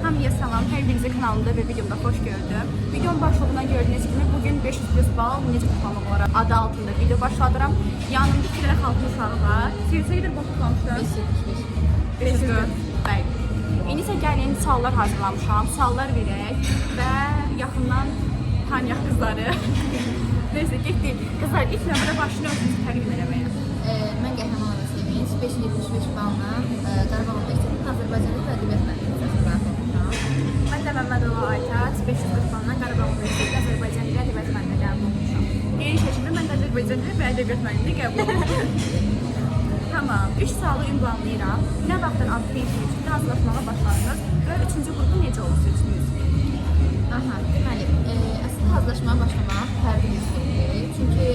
Hamıya salam, hər birinizə kanalımda və videomda xoş gördüm. Videonun başlığından gördüyünüz kimi bugün 500 plus bal necə toplamaq olaraq adı altında video başladıram. Yanımda iki dənə xalqın uşağı var. Sizə qədər bax tutmuşam. 504. Bəli. İndi isə gəlin suallar hazırlamışam. Suallar verək və yaxından tanıyaq qızları. Neyse, getdik. Qızlar, ilk növbədə başını özünüzü təqdim eləməyə. Mən Qəhrəman Əvəzliyimiz 575 balla Qarabağ Universitetinin Azərbaycanlı və Ədəbiyyat müəllimliyi olmuşam. Mən də Məmmədova Aytat 540 balla Qarabağ Universitetinin Azərbaycanlı və Ədəbiyyat müəllimliyi qəbul olmuşam. Yeni seçimdə mən də Azərbaycanlı və Ədəbiyyat müəllimliyi qəbul olmuşam. Tamam, 3 sualı ünvanlayıram. Nə vaxtdan adlı üçün hazırlaşmağa başladınız və 3-cü qrupu necə olub seçdiniz? Deməli, əslində hazırlaşmaya başlamaq fərqli bir şeydir. Çünki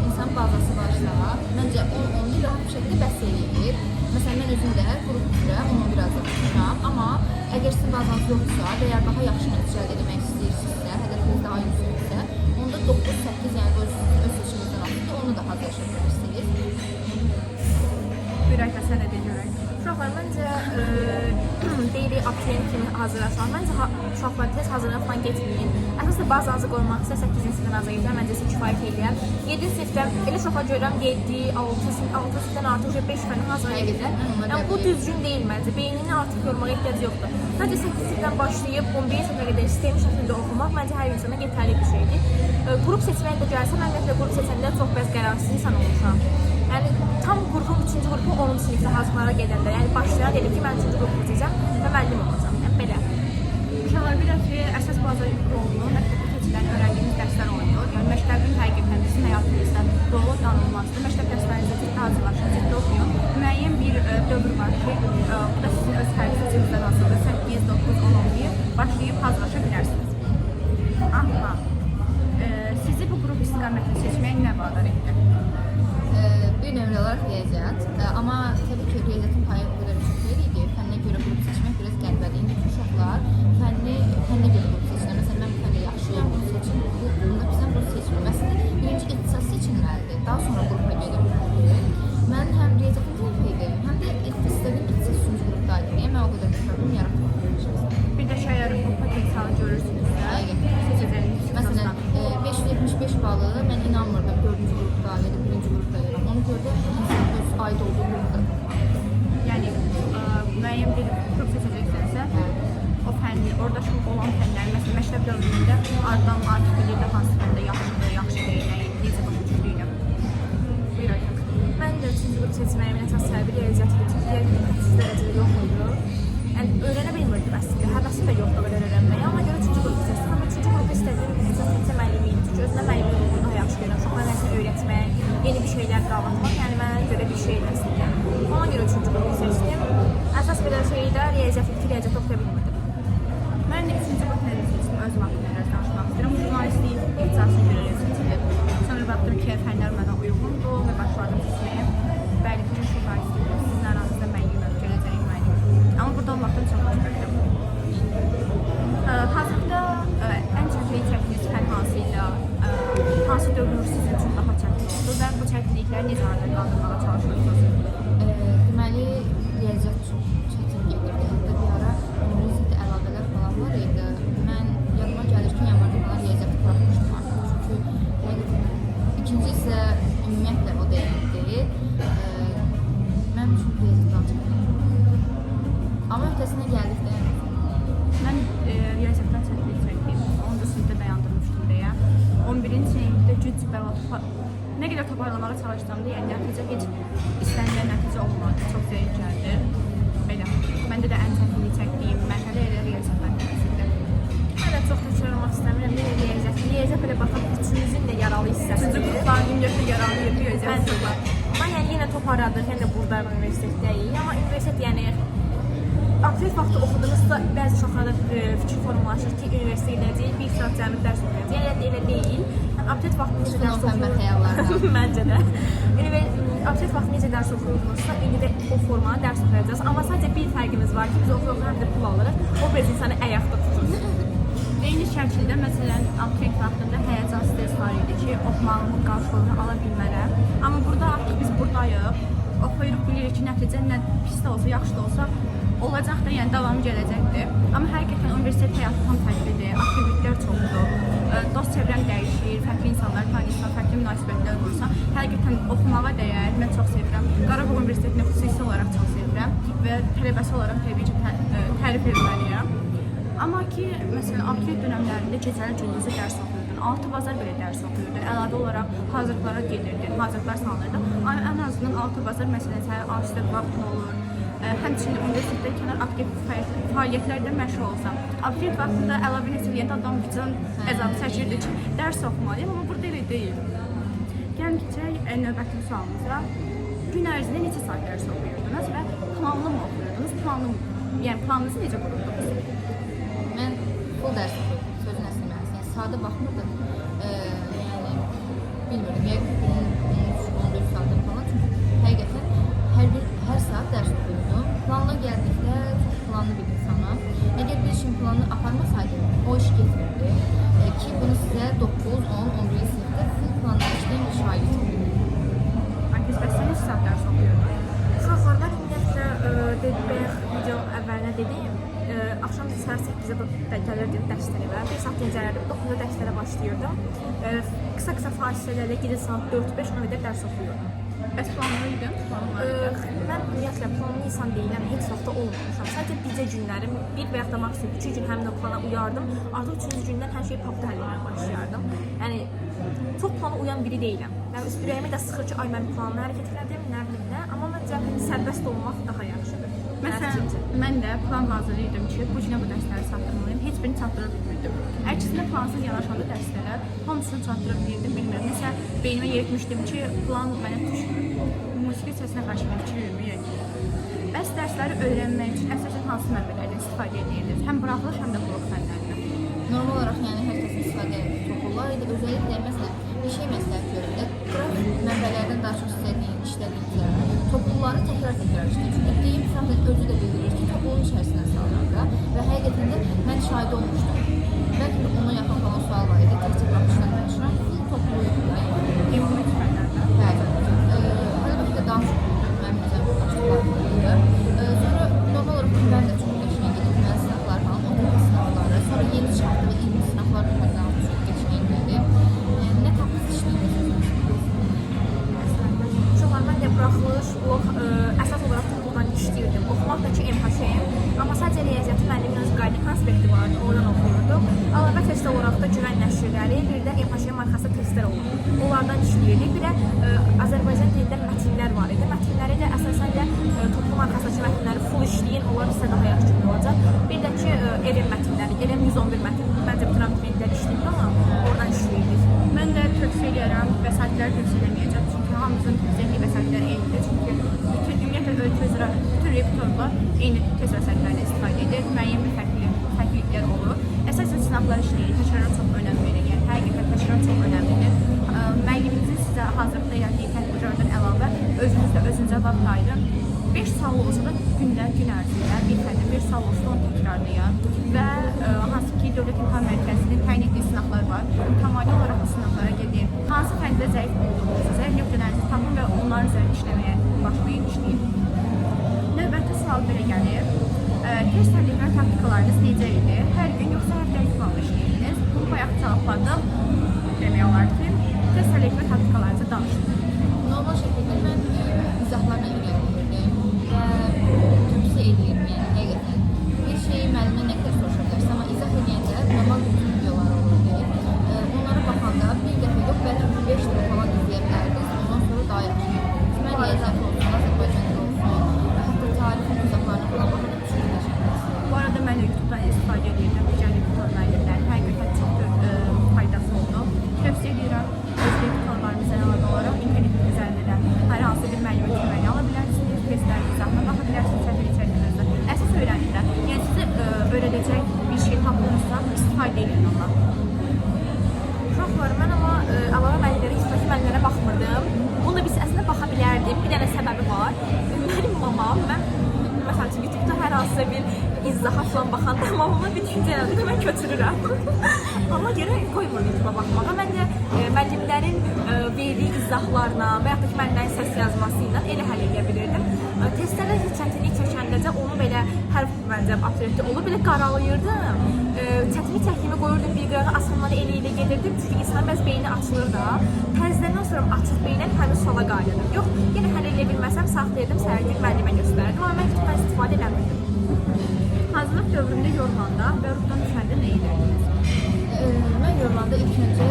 insan bazası varsa, məncə onu rahat bir şəkildə bəs eləyir. Məsələn, mən özüm də qrup üzrə onu biraz da tutmuşam. Amma əgər sizin bazanız yoxsa və ya daha yaxşı nəticə əldə etmək istəyirsinizsə, hədəfiniz daha yüksəksə, onda 9-8, yəni öz seçimizdən asılıdır, onu da hazırlaşa bilirsiniz. Bir ayda sən də görək. Uşaqlar, məncə deyirik abituriyent kimi hazırlaşmaq. Məncə uşaqlar tez hazırlığa falan getməyin. Əsasında bazanızı qoymaq isə 8-ci sinifdən aza gedir. Məncə sizə kifayət edir. 7-ci sinifdən elə uşaqlar görürəm 7, 6 sinifdən artıq 5 fənə hazırlığa gedir. Yəni bu düzgün deyil məncə. Beynini artıq yormağa ehtiyac yoxdur. Sadəcə 8 sinifdən başlayıb 11 sinifə qədər sistem şəklində oxumaq məncə hər insana yetərli bir şeydir. Qrup seçməyə də gəlsə, mən ümumiyyətlə qrup seçəndə çox bəz qərarsız insan olmuşam. Yəni tam qrupun 3-cü qrupu 10-cu sinifdə hazırlığa gedəndə, yəni başlayan dedim ki, mən 3-cü qrupu seçəcəm və müəllim olacağam. Yəni belə. Uşaqlar bir də ki, əsas baza rolunu məktəbdə keçirilən öyrəndiyimiz dərslər oynuyor. Yəni məktəbin həqiqətən sizin həyatınızda rolu danılmazdır. Məktəb dərslərinizə ciddi hazırlaşın, ciddi oxuyun. Müəyyən bir dövr var ki, bu da sizin öz fərqli seçimizdən asılıdır. 8, 9, 10, 11 başlayıb hazırlaşa bilərsiniz. Amma sizi bu qrup istiqamətini seçməyə nə vadar etdi? Bir nömrə olaraq riyaziyyat. Amma təbii ki, riyaziyyatın payı o qədər çox deyil idi. Fənnə görə qrup seçmək biraz qəribədir. İndi uşaqlar fənnə görə qrup seçirlər. Məsələn, mən bu fəndə yaxşıyam, bunu seçim. Bunda bizdən bunu seçmir. Məsələn, birinci ixtisas seçilməlidir. Daha sonra qrupa gedilməlidir. Mən həm riyaziyyatın qrupu idi, həm də istədiyim ixtisas 3-cü qrupda idi. Yəni, mən o qədər bir problem yaratmamışam. Bir də şəyər o potensialı görürsünüzsə, seçəcəyiniz Məsələn, 575 balı mən inanmırdım 4-cü qrupda ya da 1-ci qrupda yaram. Onu gördüm, insan öz aid olduğu qrupda. Yəni, müəyyən bir qrup seçəcəksənsə, o fənni, orada olan fənlər, məsələn, məktəb dövründə ardından artıq bilirdə hansı fəndə yaxşıdır, yaxşı deyil, necə başa düşdüyünü. Buyur Aytan. Mən də 3-cü qrup seçməyimin əsas səbəbi riyaziyyatı çünki siz dərəcədə yox idi. Yəni, öyrənə bilmirdim əslində, həvəsim də yoxdur qədər öyrənməyə. Ona görə 3-cü qrupu seçdim. Amma 3-cü qrupu istədiyim ixtisas müəllimiyim. Çünki özümə müəllimlik olduğunu daha yaxşı görürəm. Uşaqlara nəsə öyrətmək, yeni bir şeylər qavratmaq, yəni mənə görə bir şeydir əslində. Ona görə 3-cü qrupu seçdim. Əsas belə şeydə riyaziyyat oxuya bilmirdim. Mən də 3-cü qrup nədir seçdim, öz vaxtımda biraz danışmaq istəyirəm. Jurnalistlik ixtisasına görə seçildim. Sonra baxdım ki, fənlər mənə uyğundur və başladım seçməyə. Bəli, bu jurnalistlik sizin aranızda müəyyən gələcək müəyyən. Amma burada olmaqdan çox xoşbəxtəm. Hazırda ən çətinlik fən hansı ilə, hansı dövr sizin üçün daha çətin oldu və bu çətinlikləri necə aradan qaldırmağa çalışırsınız? Deməli, riyaziyyat çox çətin gedirdi. Hətta bir ara universitetdə əlavələr falan var idi. Mən yadıma gəlir ki, yanvarda falan riyaziyyatı buraxmışdım artıq. Çünki ikinci isə ümumiyyətlə o deyildi. Mən çox riyaziyyatdan çəkdim. Amma öhdəsinə gəldikdə Mən riyaziyyatdan çətinlik çəkdim. 10-cu sinifdə dayandırmışdım deyə. 11-ci sinifdə güc və nə qədər toparlamağa çalışsam da, yəni nəticə heç istənilən nəticə olmadı. Çox zəif gəldi. Belə. Məndə də ən çətinlik çəkdiyim mərhələ elə riyaziyyat mərhələsidir. Mən də çox təkrar olmaq istəmirəm. Riyaziyyat belə baxaq, üçümüzün də yaralı hissəsidir. 3-cü qrupların ümumiyyətlə yararlı riyaziyyat. Mən yəni yenə toparladıq, yenə burada universitetdəyik. Amma universitet yəni abituriyent vaxtı oxuduğunuzda bəzi uşaqlarda fikir formalaşır ki, universitetə gedəcəyik, bir saat cəmi dərs oxuyacaq. Yəni elə deyil. Abituriyent vaxtı necə dərs oxuyursunuz? Məncə də. Abituriyent vaxtı necə dərs oxuyursunuzsa, indi də o formada dərs oxuyacağız. Amma sadəcə bir fərqimiz var ki, biz oxuyuq həm də pul alırıq. O biraz insanı əyaqda tutur. Eyni şəkildə, məsələn, abituriyent vaxtında həyəcan stres var idi ki, oxumağımın qarşılığını ala bilmərəm. Amma burada artıq biz buradayıq, oxuyuruq, bilirik ki, nəticə nə pis də olsa, yaxşı da olsa olacaq da, yəni davamı gələcəkdir. Amma həqiqətən həyatı tam fərqlidir, aktivliklər çoxdur. Dost çevrən dəyişir, fərqli insanlar tanıyırsan, fərqli münasibətlər qurursan. Həqiqətən oxumağa dəyər, mən çox sevirəm. Qarabağ Universitetini xüsusi olaraq çox sevirəm və tələbəsi olaraq təbii ki, tərif etməliyəm. Amma ki, məsələn, abituriyent dönəmlərində gecəli gündüzü dərs oxuyurdun, 6 bazar belə dərs oxuyurdun, əlavə olaraq hazırlıqlara gedirdin, hazırlıqlar salınırdı. Amma ən azından 6 bazar məsələn, sənə asidə vaxtın olur. Həmçinin universitetdə kənar aktiv fəaliyyətlərdə məşğul olsam. Abituriyent vaxtında əlavə hesabiyyə adam vicdan əzabı çəkirdi ki, dərs oxumalıyım, amma burada elə deyil. Gəlin keçək növbəti sualımıza. Gün ərzində neçə saat dərs oxuyurdunuz və planlı mı oxuyurdunuz? Yəni planınızı necə qururdunuz? Mən full dərs oxuyurdum, sözün əsl mənasında. Yəni sadə baxmırdım. Yəni bilmirdim, yəqin 13-14 saatım falan. Çünki həqiqətən hər saat dərs oxuyurdum. Planla gəldikdə çox planlı bir insanam. Əgər bir işin planını aparmasaydım, o iş getmirdi. Ki bunu sizə 9, 10, 11 sinifdə full planla işləyən bir şahid edirdim. Herkes bəs sən neçə saat dərs oxuyurdun? Uşaqlar, mən ümumiyyətlə video əvvəlinə dediyim, axşam saat 8-də gəlirdim dərslərə, 1 saat dincəlirdim, 9-da dərslərə başlayırdım. Qısa fasilələrlə gecə saat 4-5 ona qədər dərs oxuyurdum. Bəs planlıydın? Mən ümumiyyətlə planlı insan deyiləm, heç vaxt da olmamışam. Sadəcə bircə günlərim, bir və ya da maksimum 2 gün həmin o plana uyardım. Artıq 3-cü gündən hər şeyi papda həll etməyə başlayardım. Yəni çox plana uyan biri deyiləm. Yəni ürəyimə də sıxır ki, ay mən planlı hərəkət elədim, nə bilim nə, amma məncə sərbəst olmaq daha yaxşıdır. Məsələn, mən də plan hazırlayırdım ki, bu günə bu dərsləri çatdırmalıyım, heç birini çatdıra bilmirdim. Əksinə plansız yanaşanda dərslərə hamısını çatdıra bilirdim, bilmirəm. Məsələn, beynimə yeritmişdim ki, plan mənə düşmür. Musiqi səsinə qarşı bir fikir yürüməyək. Bəs dərsləri öyrənmək üçün əsasən hansı mənbələrdən istifadə edirdiniz? Həm buraxılış, həm də blok fənlərindən. Normal olaraq yəni hər kəsin istifadə etdiyi topluluqlar idi. Özəlliklə məsələn bir şey məsləhət görüldü. Qrafik mənbələrdən daha çox işlədiyim topluluqları təkrar işləyir. Çünki deyim zaten özü də bildirir ki, topluluğun içərisindən salınır və həqiqətən də mən şahid olmuşdum. Bəlkə də ona yaxın falan sual var idi. Təkcə baxışdan danışıram. Full topluluğu idi. Ümumi fənlərdən. Bəli. Əlbəttə daha çox mənim başlıqlarım. Sonra normal olaraq mən də çox qəşəng gedim. Mən sınavlar falan, o tip sınavları. Sonra yeni çıxdı və ilk sınavlar da çox qəşəng idi. Nə tapıb işləyirsiniz? Uşaqlar, mən də buraxılış, blok əsas olaraq topluluqdan işləyirdim. Oxumaq da ki, MHŞ-yim. Amma sadəcə riyaziyyatı müəllimin öz qayda konspekti vardı, oradan oxuyurdum. Əlavə test olaraq da güvən nəşrləri, bir də MHŞ markası testlər olurdu. Onlardan işləyirdik. Bir də Azərbaycan dilində mətnlər var idi. Mətnləri də əsasən də toplu markasındakı mətnləri full işləyin, onlar sizə daha yaxşı olacaq. Bir də ki, ERM mətnləri, ERM 111 mətn, məncə bütün abituriyentlər işləyir, amma oradan işləyirdik. Mən də tövsiyə edirəm, vəsaitləri tövsiyə edəməyəcəm. Çünki hamımızın zəhni vəsaitləri eynidir. Çünki ümumiyyətlə ölkə üzrə bütün repetitorlar eyni test vəsaitlərindən istifadə edir. Müəyyən bir fərqliliklər olur. Əsasən sınavlar işləyir, təkrar çox önəm verir. Yəni həqiqətən təkrar çox önəmlidir. Müəlliminizin sizə hazırlıqda elədiyi tədbirlərdən əlavə özünüzə vaxt ayırın. 5 sual olsa da gündə, gün ərzində bir fəndə 5 sual olsa da onu təkrarlayın və hansı ki Dövlət İmtahan Mərkəzinin təyin etdiyi sınavlar var. Tamamilə olaraq bu sınavlara gedin. Hansı fəndə zəif olduğunuzda zəif nöqtələrinizi tapın və onların üzərində işləməyə başlayın, işləyin. Növbəti sual belə gəlir. Test təhlillər taktikalarınız necə idi? Hər gün yoxsa həftəlik planla işləyirdiniz? Bunu bayaq cavabladım. Demək olar ki, test təhlillər taktikalarınızı danışın. Normal şəkildə mən izahlarla öyrənirdim və tövsiyə edirdim, yəni həqiqətən. Bir şeyi müəllimə nə qədər soruşa bilərsə, amma izah edəndə normal bütün videolar olurdu. Onlara baxanda bir dəfə yox, bəlkə 5 dəfə falan izləyə bilərdiniz, ondan sonra daha yaxşı görürsünüz. Mən riyaziyyat olsun, Azərbaycanda olsun, hətta tarixin izahlarına falan baxanda çox qəşəngdir. Bu arada mən də YouTube-dan istifadə edirdim, digər repetitor müəllimlərin həqiqətən çox faydası oldu. Tövsiyə edirəm, öz repetitorlarınızdan əlavə olaraq internet üzərində də hər hansı bir müəllimə köməyini ala bilərsiniz, testlərin izahına baxa bilərsiniz, səhvə içərisində. Əsas öyrəndə, yəni sizi öyrədəcək bir şey tapılmışsa, istifadə edin ondan. Uşaqlar, mən amma əlavə müəllimlərə, istəki müəllimlərə baxmırdım. Bunu da biz əslində baxa bilərdim. Bir dənə səbəbi var. Mənim mamam, mən məsələn YouTube-da hər hansısa bir izaha falan baxanda mamama bir düşüncə elədim ki, mən köçürürəm. Amma görə qoymur YouTube-a baxmağa. Mən də müəllimlərin verdiyi izahlarla və yaxud da ki, müəllimlərin səs yazması ilə elə həll edə bilirdim. Testlərdə çətinlik çəkəndəcə onu belə hər məncə abituriyentdə olur, belə qaralayırdım. çətinlik çəkdiyimi qoyurdum, bir qırağa asanları elə gedirdim. Çünki insan bəzi beyni açılır da. Təzədən sonra açıq beynə həmin suala qayıdım. Yox, yenə həll edə bilməsəm saxlayırdım, səhər gün müəllimə göstərdim. Amma mən kitapdan istifadə eləmirdim. Hazırlıq dövründə yorulanda və ruhdan düşəndə nə edirdiniz? Mən yorulanda ilk öncə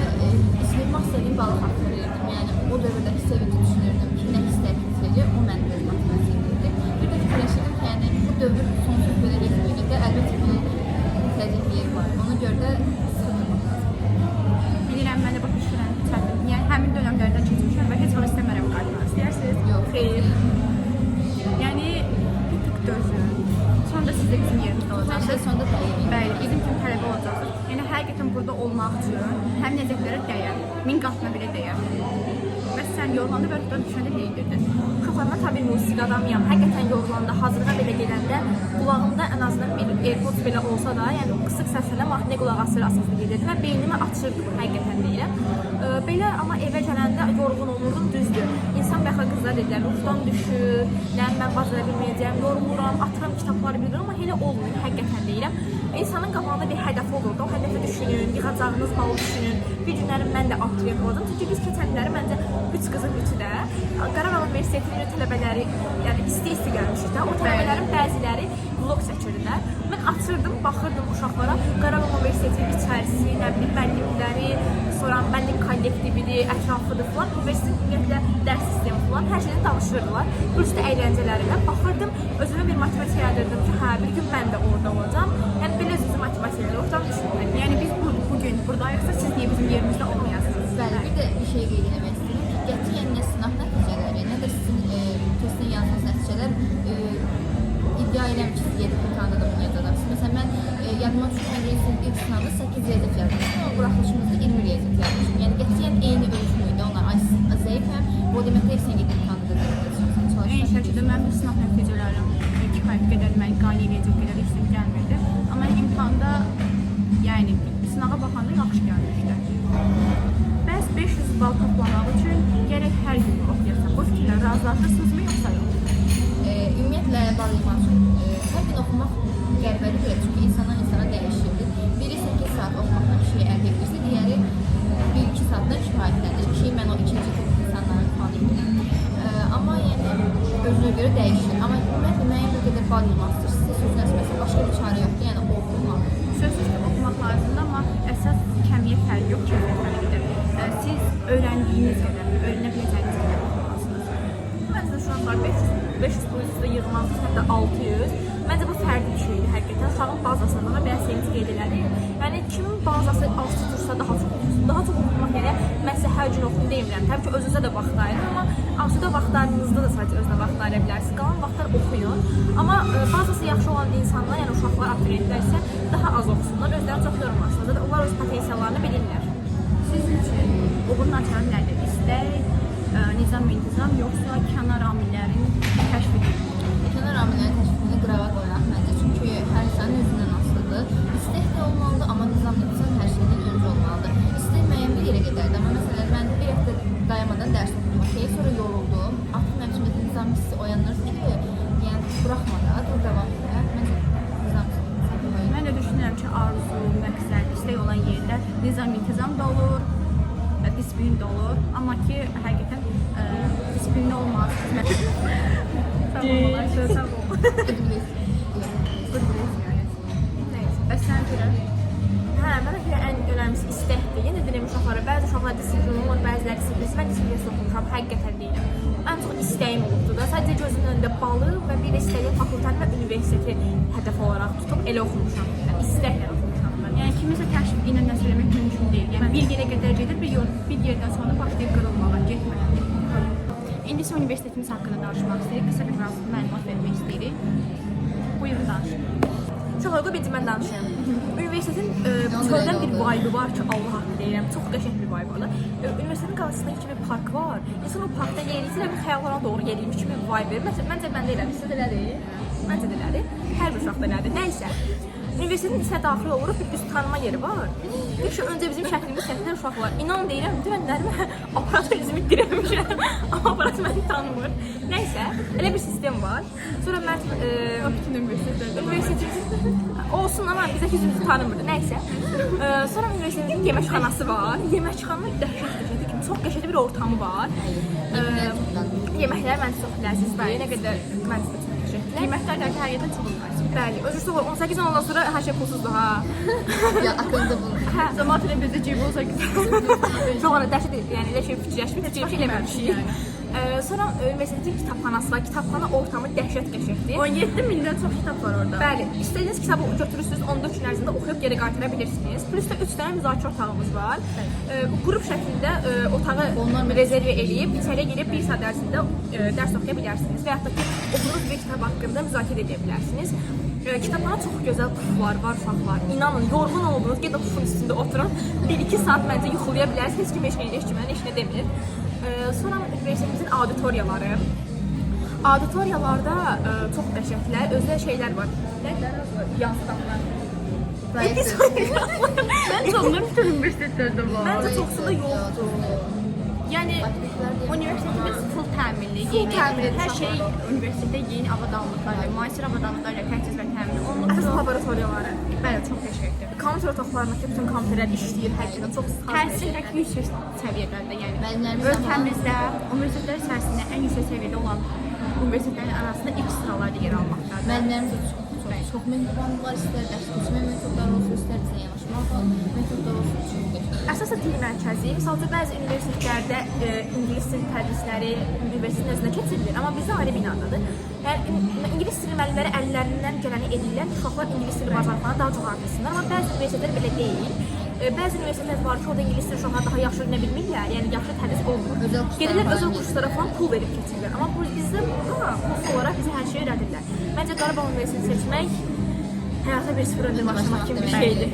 istəyirəm istədiyim balı xatırlayırdım. Yəni o dövrdə sevinci düşünürdüm ki, nə istədikcə o mənim öz motivasiyam idi. Bir də fikirləşirdim ki, yəni bu dövr sonsuz belə getməyəcək də əlbəttə ki, bitəcək bir yer var. Ona görə də Bilirəm, mən də başa düşürəm, çətin. Yəni həmin dönəmlərdən keçmişəm və heç vaxt istəmərəm qayıtmaq. İstəyirsiniz? yox. Xeyr. Yəni bir tık dözün. Sonra da siz də bizim yerimizdə olacaqsınız. Mən də sonda təyinliyim. Bəli, bizim kimi tələbə olacaqsınız. Yəni həqiqətən burada olmaq üçün həm nəzəklərə dəyər, 1000 qatına belə dəyər. Və sən yorulanda və ruhdan düşəndə nə edirdin? Uşaqlarıma tabii musiqi adamıyam. Həqiqətən yorulanda, hazırlığa belə gedəndə qulağımda ən azından bir AirPods belə olsa da, yəni qısıq səslə mahnı qulaq asır əsaslı gedirdim və beynimi açırdı bu, həqiqətən deyirəm. Belə amma evə gələndə yorğun olurdum, düzdür. İnsan bəxə qızlar dedilər, ruhdan düşür, mən bacara bilməyəcəm, yoruluram, atıram kitabları bilirəm, amma elə olmuyor, həqiqətən deyirəm. İnsanın qabağında bir hədəf olurdu, o hədəfi düşünün, yığacağınız balı düşünün. Bir günlərim mən də aktiv olacam. Çünki biz keçənləri məncə 3 qızın üçü də Qarabağ Universitetinin tələbələri, yəni isti gəlmişik də. O tələbələrin bəziləri vlog çəkirdilər. Mən açırdım, baxırdım uşaqlara. Qarabağ Universitetinin içərisi, nə bilim, müəllimləri, sonra müəllim kollektividir, ətrafıdır falan. Universitetin ümumiyyətlə dərs sistemi falan, hər şeydən danışırdılar. Plus da əyləncələri. Mən baxırdım, özümə bir motivasiya yaradırdım ki, hə, bir gün mən də orada olacam. Yəni belə özünüzü motivasiya edir, ortadan düşmür. Yəni biz bugün buradayıqsa siz niyə bizim yerimizdə olmayasınız? Bəli, bir də bir şey qeyd etmək istəyirəm ki, qətiyyən nə sınaq nəticələri, nə də sizin testin yazdığınız nəticələr iddia edirəm ki, siz 7 imtahanda da bunu yazacaqsınız. Məsələn, mən yadıma düşən reysin ilk sınavda 8 riyaziyyat yazmışdım, amma buraxılışımızda 20 riyaziyyat yazmışdım. Yəni qətiyyən eyni ölçüm idi, onlar zəifəm, o deməkdə sən 7 imtahanda da çalışmışdım. Eyni şəkildə mən bu sınav nəticələrim kifayət qədər məni qane edəcək qədər heç nə gəlmirdi. Amma imtahanda, yəni sınava baxanda yaxşı gəlmişdi. Bəs 500 bal toplamaq üçün gərək hər gün oxuyasan. Bu fikirlə razılaşırsınızmı, yoxsa yox? Ümumiyyətlə, bağlamaq üçün hər gün oxumaq qəribədir, çünki insandan insana dəyişirdir. Biri 8 saat oxumaqla bir şey əldə edirsə, digəri 1-2 saatdan kifayətlənir ki, mən o ikinci tip insanların fanıyım. Amma yəni özünə görə dəyişir. Amma ümumiyyətlə, müəyyən bir qədər bal yığmaq istəyirsə, sözünə məsələn, başqa bir çarə yoxdur, yəni oxumaq. Sözsüz ki, oxumaq lazımdır, amma əsas kəmiyyət fərqi yox, kəmiyyət fərqidir. Siz öyrəndiyiniz qədər, öyrənə biləcəyiniz qədər oxumalısınız. Məncə uşaqlar 500 pulsuzda yığmazdır, hətta 600. Məncə bu fərqli bir şeydir həqiqətən. Uşağın bazasına bana biraz sevinç qeyd elədi. Yəni kimin bazası az tutursa daha çox oxusun. Daha çox oxumaq yəni mən sizə hər gün oxuyun demirəm. Təbii ki, özünüzə də vaxt ayırın, amma arzuda vaxtlarınızda da sadəcə özünə vaxt ayıra bilərsiniz. Qalan vaxtlar oxuyun. Amma bazası yaxşı olan insanlar, yəni uşaqlar, abituriyentlər isə daha az oxusunlar, özlərini çox yormasınlar. Zaten onlar öz potensiallarını bilirlər. Sizin üçün uğurun açarı nədir? İstək, nizam-intizam, yoxsa kənar amillərin kəşfidir? Kənar amillərin təşkilini qırağa qoyaq məncə, çünki hər insanın özündən asılıdır. İstək də olmalıdır, amma nizam-intizam hər şeydən öncə olmalıdır. İstək müəyyən bir yerə gedərdi, amma məsələn, mən bir həftə dayanmadan dərs oxumaq, sonra yoruldum. Artıq mənim üçün nizam hissi oyanır ki, yəni buraxmadan, dur davam edər. Məncə nizam-intizam. Mən də düşünürəm ki, arzu, məqsəd, istək olan yerdə nizam-intizam da olur, disiplin də olur. Amma ki, həqiqətən disiplinli olmaz. Sağ olun, sağ olun. Bəs sən görə? Hə, mənə görə ən önəmlisi istəkdir. Yenə deyirəm uşaqlara, bəzi uşaqlar disiplin olur, bəziləri disiplinsiz. Mən disiplinsiz oxumuşam, həqiqətən deyirəm. Ən çox istəyim olubdu da. Sadəcə gözümün önündə balı və bir də istədiyim fakültəni və universiteti hədəf olaraq tutub elə oxumuşam. Yəni istəklə oxumuşam mən. Yəni kimisə təşvik ilə nəsə eləmək mümkün deyil. Yəni bir yerə qədər gedir, bir yerdən sonra başlayıb qırılmağa, getməyə. İndi isə universitetimiz haqqında danışmaq istəyirik. Qısa bir məlumat vermək istəyirik. Buyurun danışın. Çox uyğun bir mən danışıram. Universitetin çöldən bir vibe var ki, Allah haqqı deyirəm. Çox qəşəng bir vibe var. Universitetin qarşısında iki bir park var. İnsan o parkda yeriysə və bir xəyallara doğru yeriymiş kimi bir vibe verir. Məncə məndə elədir. Sizdə elədir? Məncə də elədir. Hər bir uşaqda elədir. Nəysə. Universitetin içinə daxil oluruq, bir üst tanıma yeri var. Bir şey öncə bizim şəklimiz çəkilən uşaqlar. İnan deyirəm, deyənlərimə aparat özümü dirəmişəm. Amma aparat məni tanımır. Nəysə, elə bir sistem var. Sonra mən Bütün üniversitelərdə olsun amma bizə yüzümüzü tanımırdı. Nəysə. Sonra universitetin yeməkxanası var. Yeməkxana dəhşətli, çox qəşəng bir ortamı var. Yeməklər məncə çox ləzzizdir. Nə qədər məncə çox qəşəngdir. Yeməklər də hər yerdə çox nazik. Bəli, özür dilərim 18 ondan sonra hər şey pulsuzdur ha. Ya aklımda bulundu. Cəmaət elə bizdə cib olsa Çox ara dəhşət edir. Yəni elə şey fikirləşmir, heç bir şey eləməmişik. Sonra universitetin kitabxanası var. Kitabxana ortamı dəhşət qəşəngdir. 17 mindən çox kitab var orada. Bəli, istədiyiniz kitabı götürürsünüz, 14 gün ərzində oxuyub geri qaytara bilirsiniz. Plus da 3 dənə müzakirə otağımız var. Bu qrup şəklində otağı rezerv edib, içəriyə girib 1 saat ərzində dərs oxuya bilərsiniz və yaxud da ki, oxuduğunuz bir kitab haqqında müzakirə edə bilərsiniz. Kitabxana çox gözəl puflar var, uşaqlar. İnanın, yorğun olduğunuz, gedin pufun üstündə oturun. 1-2 saat məncə yuxulaya bilərsiniz. Heç kim heç kimə heç nə demir. Sonra universitetimizin auditoriyaları. Auditoriyalarda çox qəşənglər, özdə şeylər var. Yansıtlar. Mən onların bütün universitetlərdə var. Məncə çoxsu da yoxdur. Yəni Universitetimiz full təminli, təminli, hər şey universitetdə yeni avadanlıqlarla, müasir avadanlıqlarla təhsil və təmin olunur. əsas laboratoriyaları. Bəli, çox qəşəngdir. Kompüter otaqlarındakı bütün kompüterlər işləyir, həqiqətən çox Təhsil həqiqi yüksək səviyyədədir. Yəni Müəllimlərimiz ölkəmizdə universitetlər içərisində ən yüksək səviyyədə olan universitetlərin arasında ilk sıralarda yer almaqdadır. Müəllimlərimiz çox mehribanlıqlar istər, dərs keçmə metodları olsun, istər bizə yanaşma metodları olsun, çox qəşəng. Əsasda dil mərkəzi, məsələn, bəzi universitetlərdə ingilis dil tədrisləri universitetin özünə keçirilir, amma bizdə ayrı binadadır. Yəni ingilis dili müəllimləri əllərindən gələni edirlər, uşaqlar ingilis dili bacarıqlarına daha çox artırsınlar, amma bəzi universitetlər belə deyil. Bəzi universitetlər var ki, orada ingilis dili uşaqlar daha yaxşı öyrənə bilmirlər, yəni yaxşı tədris olmur. Gedirlər özəl kurslara falan pul verib keçirlər, amma bizdə burada pulsuz olaraq bizə hər şeyi öyrədirlər. Məncə Qarabağ Universitetini seçmək həyata bir sıfır öndə başlamaq kimi bir şeydir.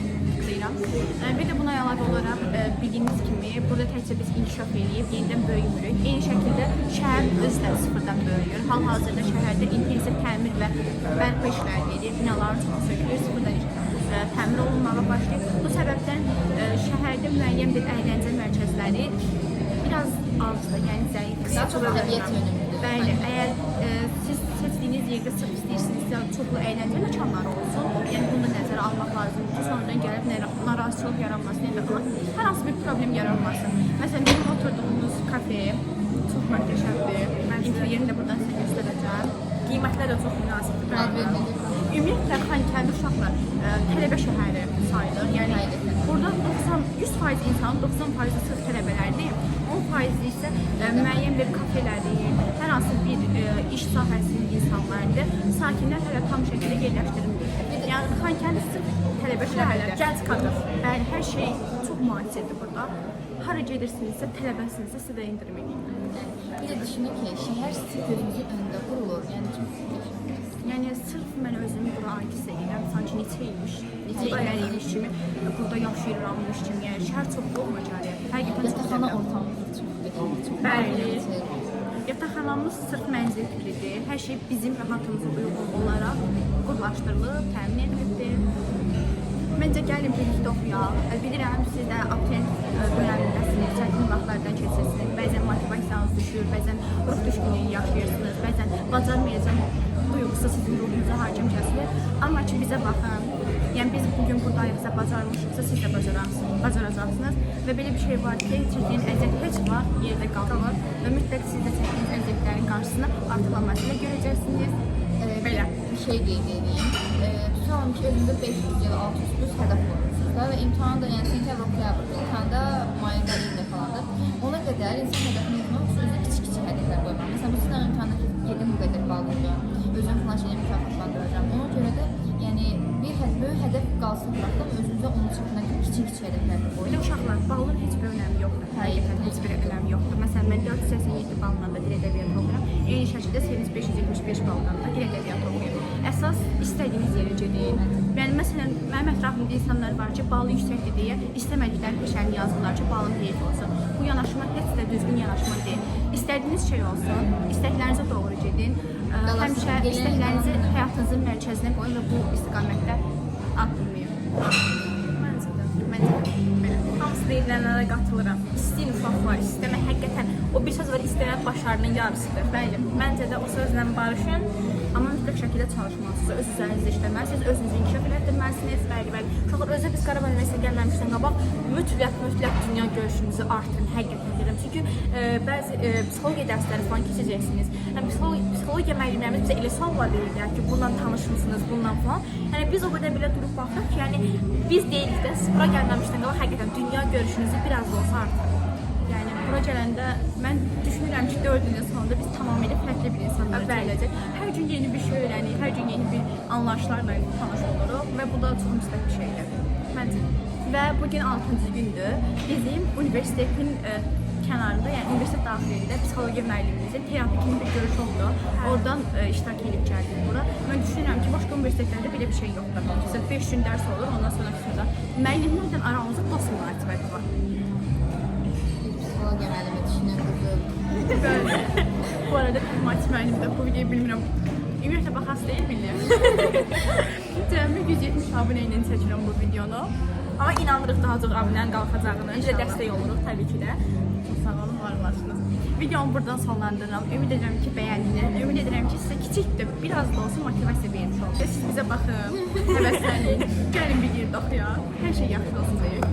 Bir də buna əlavə olaraq bildiyiniz kimi burada təkcə biz inkişaf edib yenidən böyümürük. Eyni şəkildə şəhər özü də sıfırdan böyüyür. Hal-hazırda şəhərdə intensiv təmir və bərpa işləri gedir. Binaların çoxu sökülür, sıfırdan təmir olunmağa başlayır. Bu səbəbdən şəhərdə müəyyən bir əyləncə mərkəzləri biraz azdır, yəni zəifdir. Təbiət yönümlüdür. Bəli, əgər siz seçdiyiniz yerdə sırf istəyirsinizsə çoxlu əyləncə məkanları olsun, yəni bunu da nəzərə almaq lazımdır ki, sonradan gəlib narazıçılıq yaranmasın, ya da hər hansı bir problem yaranmasın. Məsələn, bizim oturduğumuz kafe çox möhtəşəmdir. Mən interyerini də buradan sizə göstərəcəm. Qiymətlər də çox münasibdir. Ümumiyyətlə, Xankəndi uşaqlar tələbə şəhəri sayılır. Yəni, burada 100% insan, 90% sırf tələbələrdir. 10% isə müəyyən bir kafelədir, hər hansı bir iş sahəsinin insanlardır. Sakinlər hələ tam şəkildə yerləşdirilmir. Yəni, Xankəndi sırf tələbə şəhəridir. Gənc kadr. Bəli, hər şey çox müasirdir burada. Hara gedirsinizsə, tələbəsinizsə sizə indirim edirlər. Bir də düşünün ki, şəhər sizin gözünüzün önündə qurulur. Yəni çox qəşəngdir. Yəni sırf mən özümü bura aciz edirəm, sanki neçə ilmiş kimi burada yaşayırammış kimi. Yəni şəhər çox olmacaq. Həqiqətən çox Yataqxana gözəl. ortamı çox qəşəngdir. Bəli. Yataqxanamız sırf mənzillidir. Hər şey bizim rahatımıza uyğun olaraq qurlaşdırılıb, təmin edilibdir. Məncə gəlin birlikdə oxuyaq. Bilirəm siz də abituriyent dövründəsiniz, çətin vaxtlardan keçirsiniz. Bəzən motivasiyanız düşür, bəzən ruh düşkünlüyü yaşayırsınız, bəzən bacarmayacağım duyğusu sizin ruhunuza hakim kəsilir. Amma ki bizə baxın. Yəni biz bugün buradayıqsa, bacarmışıqsa siz də bacaracaqsınız. Və belə bir şey var ki, çəkdiyiniz əziyyət heç vaxt yerdə qalmır və mütləq siz də çəkdiyiniz əziyyətlərin qarşısını artırılmasını görəcəksiniz. Belə bir şey qeyd edeyim. Tutalım ki, özünüzdə 500 ya da 600 plus hədəf qoyursunuz da və imtahanda, yəni sentyabr, oktyabr, imtahanda mayında ildə falandır. Ona qədər insan hədəfini etmək üçün özünə kiçik hədəflər qoymaq. Məsələn, bu sizin imtahanda yedim bu qədər bal qoyacağam, özüm falan şeylə mükafatlandıracağım. Ona görə də yəni bir böyük hədəf qalsın bıraxdım, özünüzə onun çatına kiçik hədəflər də qoyun. Uşaqlar, balın heç bir önəmi yoxdur. Həqiqətən heç bir önəmi yoxdur. Məsələn, mən 487 balla da dil ədəbiyyatı oxuyuram. Eyni şəkildə siz 575 baldan da dil ədəbiyyatı oxuyuram. Əsas istədiyiniz yerə gedin. Yəni, məsələn, mənim ətrafımda insanlar var ki, balı yüksəkdir deyə istəmədikləri peşəni yazırlar ki, balın heyif olsun. Bu yanaşma heç də düzgün yanaşma deyil. İstədiyiniz şey olsun, istəklərinizə doğru gedin. Həmişə istəklərinizi həyatınızın mərkəzinə qoyun və bu istiqamətdə addımlayın. Məncə də. Məncə belə. Hamısı deyilənlərə qatılıram. İstəyin uşaqlar, istəmək həqiqətən o bir söz var, istəmək başarının yarısıdır. Bəli. Məncə də o sözlə barışın, amma mütləq şəkildə çalışmalısınız. Öz üzərinizdə işləməlisiniz, özünüzü inkişaf etdirməlisiniz. Bəli. Uşaqlar özü biz Qarabağ Universitetinə gəlməmişdən qabaq mütləq dünya görüşünüzü artırın, həqiqətən deyirəm. Çünki bəzi psixologiya dərsləri falan keçəcəksiniz. Yəni psixologiya müəllimlərimiz bizə elə suallar verirlər ki, bundan tanışmısınız, bundan falan. Yəni biz o qədər belə durub baxırıq ki, yəni biz deyilik də bura gəlməmişdən qabaq həqiqətən dünya görüşünüzü biraz da olsa artırın. Yəni bura gələndə mən düşünürəm ki, 4 ilin sonunda biz tamamilə fərqli bir insanlar gələcək. Hər gün yeni bir şey öyrənirik, hər gün yeni bir anlayışlarla tanış oluruq və bu da çox müsbət bir şeydir. Məncə. Və bugün 6-cı gündür. Bizim universitetin kənarında, yəni universitet daxilində psixologiya müəllimimizin terapi kimi bir görüş oldu. Oradan iştirak edib gəldik bura. Mən düşünürəm ki, başqa universitetlərdə belə bir şey yoxdur. Məsələn, 5 gün dərs olur, ondan sonra sonra müəllimlərlə aramızda dost münasibəti var. Psixologiya müəllimi düşünən qızım. Böyle. Bu arada matematik müəllimi də bu videoyu bilmirəm. Ümumiyyətlə baxas deyil bilmirəm. Cəmi 170 abunə ilə çəkirəm bu videonu. Amma inanırıq daha çox abunənin qalxacağına. Bizə İnşallah. dəstək oluruq təbii ki də. Çox sağ olun, var olasınız. Videomu buradan sonlandırıram. Ümid edirəm ki, bəyəndiniz. Ümid edirəm ki, sizə kiçik də biraz da olsun motivasiya vermiş oldu. Siz bizə baxın, həvəslənin. Gəlin bir yerdə oxuyaq. Hər şey yaxşı olsun deyək.